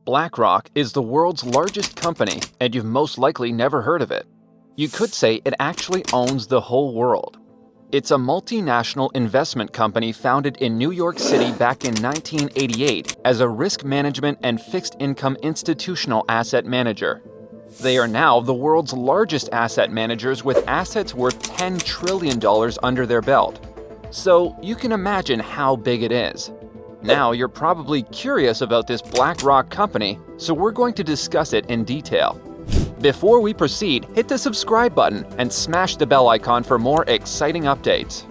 BlackRock is the world's largest company, and you've most likely never heard of it. You could say it actually owns the whole world. It's a multinational investment company founded in New York City back in 1988 as a risk management and fixed income institutional asset manager. They are now the world's largest asset managers with assets worth $10 trillion under their belt. So you can imagine how big it is. Now you're probably curious about this BlackRock company, so we're going to discuss it in detail. Before we proceed, hit the subscribe button and smash the bell icon for more exciting updates.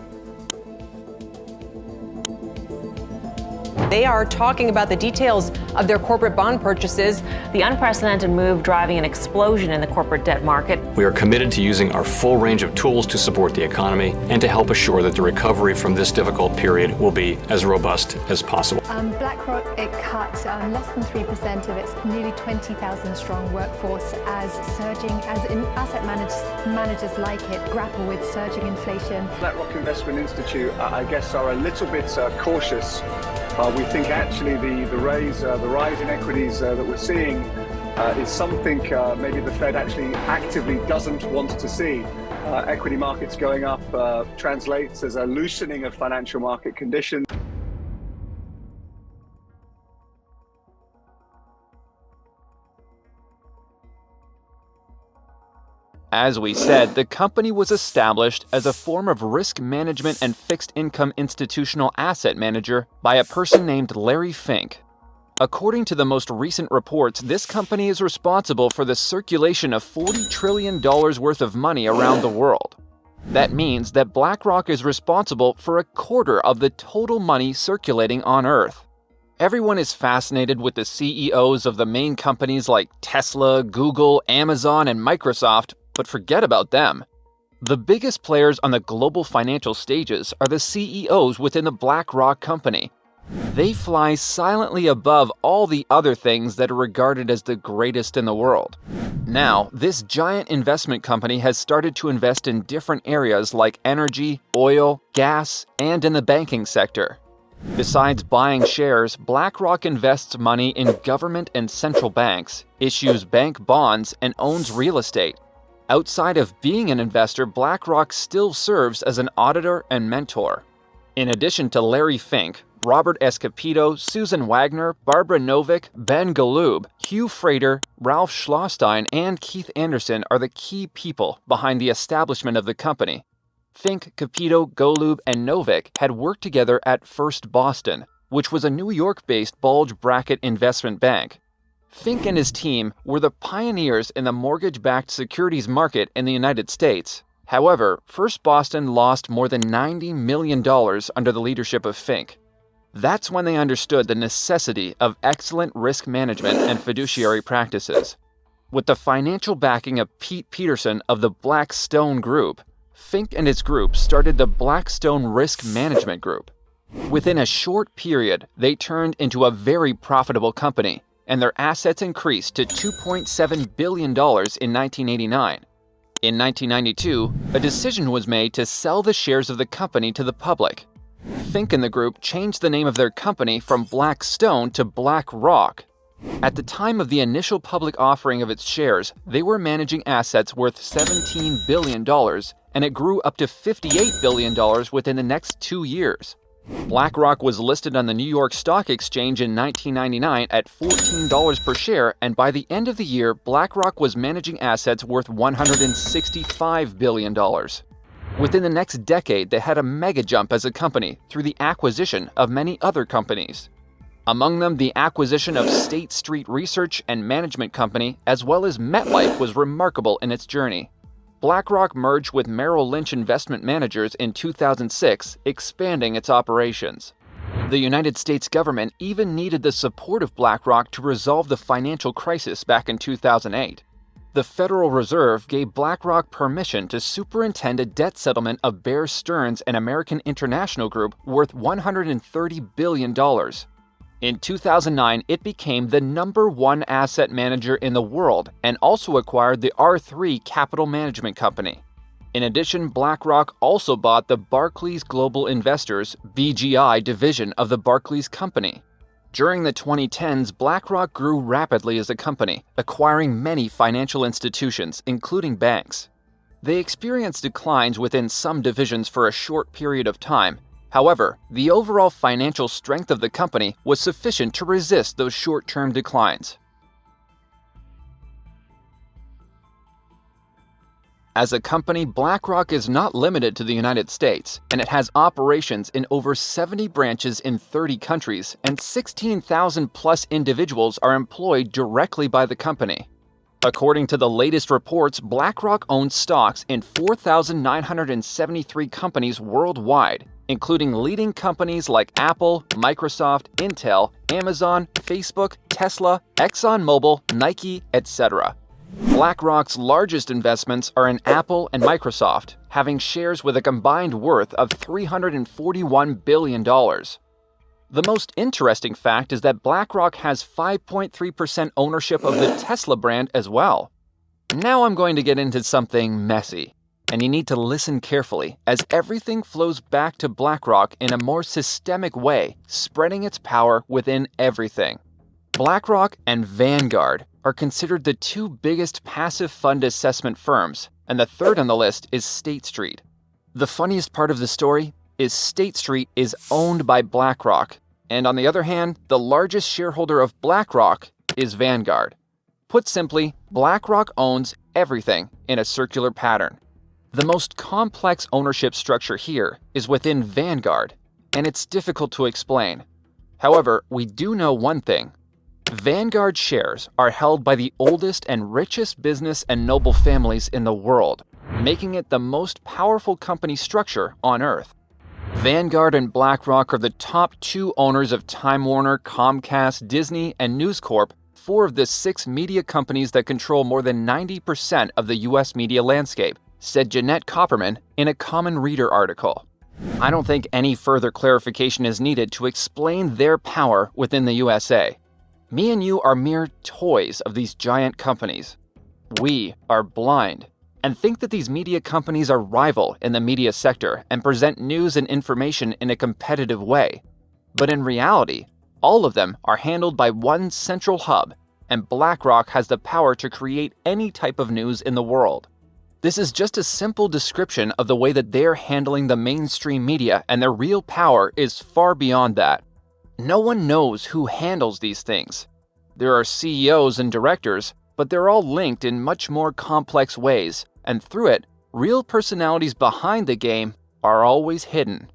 They are talking about the details of their corporate bond purchases. The unprecedented move driving an explosion in the corporate debt market. We are committed to using our full range of tools to support the economy and to help assure that the recovery from this difficult period will be as robust as possible. BlackRock, it cut less than 3% of its nearly 20,000 strong workforce as asset managers like it grapple with surging inflation. BlackRock Investment Institute, I guess, are a little bit cautious. We think actually the rise in equities that we're seeing is something maybe the Fed actually actively doesn't want to see. Equity markets going up translates as a loosening of financial market conditions. As we said, the company was established as a form of risk management and fixed income institutional asset manager by a person named Larry Fink. According to the most recent reports, this company is responsible for the circulation of $40 trillion worth of money around the world. That means that BlackRock is responsible for a quarter of the total money circulating on Earth. Everyone is fascinated with the CEOs of the main companies like Tesla, Google, Amazon, and Microsoft, but forget about them. The biggest players on the global financial stages are the CEOs within the BlackRock company. They fly silently above all the other things that are regarded as the greatest in the world. Now, this giant investment company has started to invest in different areas like energy, oil, gas, and in the banking sector. Besides buying shares, BlackRock invests money in government and central banks, issues bank bonds, and owns real estate. Outside of being an investor, BlackRock still serves as an auditor and mentor. In addition to Larry Fink, Robert S. Capito, Susan Wagner, Barbara Novick, Ben Galoob, Hugh Frater, Ralph Schlosstein, and Keith Anderson are the key people behind the establishment of the company. Fink, Capito, Galoob, and Novick had worked together at First Boston, which was a New York-based bulge bracket investment bank. Fink and his team were the pioneers in the mortgage-backed securities market in the United States. However, First Boston lost more than $90 million under the leadership of Fink. That's when they understood the necessity of excellent risk management and fiduciary practices. With the financial backing of Pete Peterson of the Blackstone Group, Fink and his group started the Blackstone Risk Management Group. Within a short period, they turned into a very profitable company, and their assets increased to $2.7 billion in 1989. In 1992, a decision was made to sell the shares of the company to the public. Fink and the group changed the name of their company from Blackstone to BlackRock. At the time of the initial public offering of its shares, they were managing assets worth $17 billion, and it grew up to $58 billion within the next 2 years. BlackRock was listed on the New York Stock Exchange in 1999 at $14 per share, and by the end of the year, BlackRock was managing assets worth $165 billion. Within the next decade, they had a mega jump as a company through the acquisition of many other companies. Among them, the acquisition of State Street Research and Management Company, as well as MetLife, was remarkable in its journey. BlackRock merged with Merrill Lynch Investment Managers in 2006, expanding its operations. The United States government even needed the support of BlackRock to resolve the financial crisis back in 2008. The Federal Reserve gave BlackRock permission to superintend a debt settlement of Bear Stearns and American International Group worth $130 billion. In 2009, it became the #1 asset manager in the world and also acquired the R3 Capital Management Company. In addition, BlackRock also bought the Barclays Global Investors (BGI) division of the Barclays Company. During the 2010s, BlackRock grew rapidly as a company, acquiring many financial institutions, including banks. They experienced declines within some divisions for a short period of time. However, the overall financial strength of the company was sufficient to resist those short-term declines. As a company, BlackRock is not limited to the United States, and it has operations in over 70 branches in 30 countries, and 16,000 plus individuals are employed directly by the company. According to the latest reports, BlackRock owns stocks in 4,973 companies worldwide, including leading companies like Apple, Microsoft, Intel, Amazon, Facebook, Tesla, ExxonMobil, Nike, etc. BlackRock's largest investments are in Apple and Microsoft, having shares with a combined worth of $341 billion. The most interesting fact is that BlackRock has 5.3% ownership of the Tesla brand as well. Now I'm going to get into something messy, and you need to listen carefully as everything flows back to BlackRock in a more systemic way, spreading its power within everything. BlackRock and Vanguard are considered the two biggest passive fund assessment firms, and the third on the list is State Street. The funniest part of the story is State Street is owned by BlackRock, and on the other hand, the largest shareholder of BlackRock is Vanguard. Put simply, BlackRock owns everything in a circular pattern. The most complex ownership structure here is within Vanguard, and it's difficult to explain. However, we do know one thing. Vanguard shares are held by the oldest and richest business and noble families in the world, making it the most powerful company structure on Earth. Vanguard and BlackRock are the top two owners of Time Warner, Comcast, Disney, and News Corp, four of the 6 media companies that control more than 90% of the U.S. media landscape, said Jeanette Copperman in a Common Reader article. I don't think any further clarification is needed to explain their power within the USA. Me and you are mere toys of these giant companies. We are blind and think that these media companies are rival in the media sector and present news and information in a competitive way. But in reality, all of them are handled by one central hub, and BlackRock has the power to create any type of news in the world. This is just a simple description of the way that they're handling the mainstream media, and their real power is far beyond that. No one knows who handles these things. There are CEOs and directors, but they're all linked in much more complex ways, and through it, real personalities behind the game are always hidden.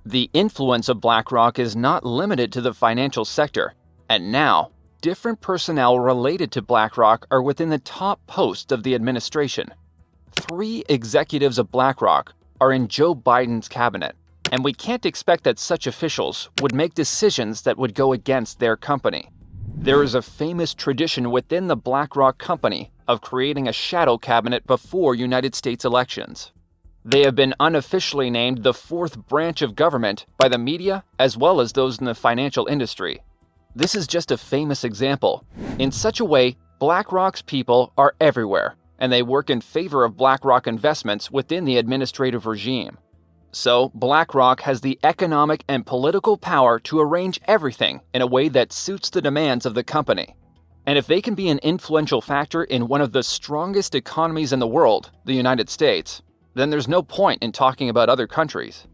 The influence of BlackRock is not limited to the financial sector, and now, different personnel related to BlackRock are within the top posts of the administration. 3 executives of BlackRock are in Joe Biden's cabinet, and we can't expect that such officials would make decisions that would go against their company. There is a famous tradition within the BlackRock company of creating a shadow cabinet before United States elections. They have been unofficially named the 4th branch of government by the media as well as those in the financial industry. This is just a famous example. In such a way, BlackRock's people are everywhere, and they work in favor of BlackRock investments within the administrative regime. So, BlackRock has the economic and political power to arrange everything in a way that suits the demands of the company. And if they can be an influential factor in one of the strongest economies in the world, the United States, then there's no point in talking about other countries.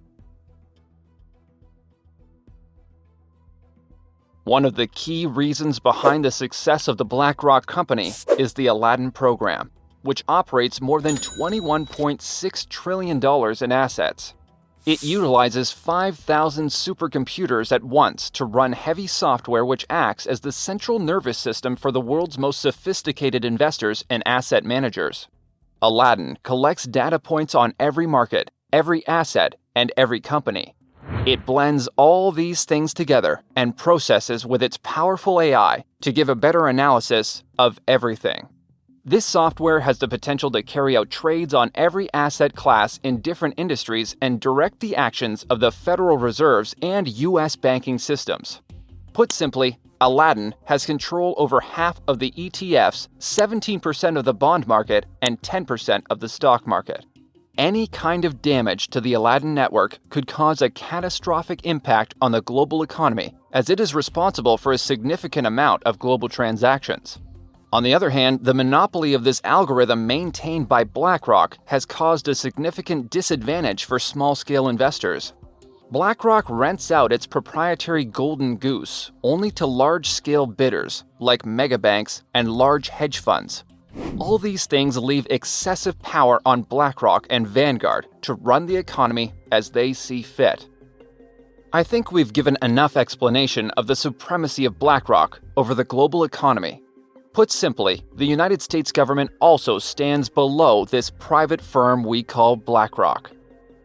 One of the key reasons behind the success of the BlackRock company is the Aladdin program, which operates more than $21.6 trillion in assets. It utilizes 5,000 supercomputers at once to run heavy software which acts as the central nervous system for the world's most sophisticated investors and asset managers. Aladdin collects data points on every market, every asset, and every company. It blends all these things together and processes with its powerful AI to give a better analysis of everything. This software has the potential to carry out trades on every asset class in different industries and direct the actions of the Federal Reserve's and U.S. banking systems. Put simply, Aladdin has control over half of the ETFs, 17% of the bond market, and 10% of the stock market. Any kind of damage to the Aladdin network could cause a catastrophic impact on the global economy as it is responsible for a significant amount of global transactions. On the other hand, the monopoly of this algorithm maintained by BlackRock has caused a significant disadvantage for small-scale investors. BlackRock rents out its proprietary golden goose only to large-scale bidders like megabanks and large hedge funds. All these things leave excessive power on BlackRock and Vanguard to run the economy as they see fit. I think we've given enough explanation of the supremacy of BlackRock over the global economy. Put simply, the United States government also stands below this private firm we call BlackRock.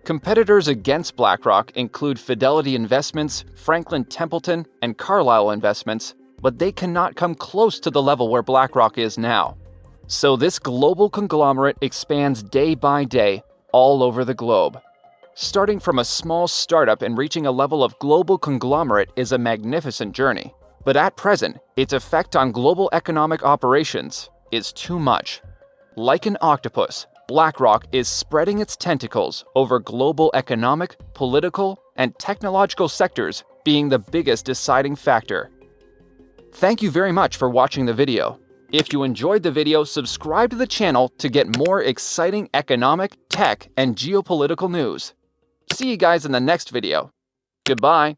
Competitors against BlackRock include Fidelity Investments, Franklin Templeton, and Carlyle Investments, but they cannot come close to the level where BlackRock is now. So this global conglomerate expands day by day all over the globe. Starting from a small startup and reaching a level of global conglomerate is a magnificent journey. But at present, its effect on global economic operations is too much. Like an octopus, BlackRock is spreading its tentacles over global economic, political, and technological sectors, being the biggest deciding factor. Thank you very much for watching the video. If you enjoyed the video, subscribe to the channel to get more exciting economic, tech, and geopolitical news. See you guys in the next video. Goodbye.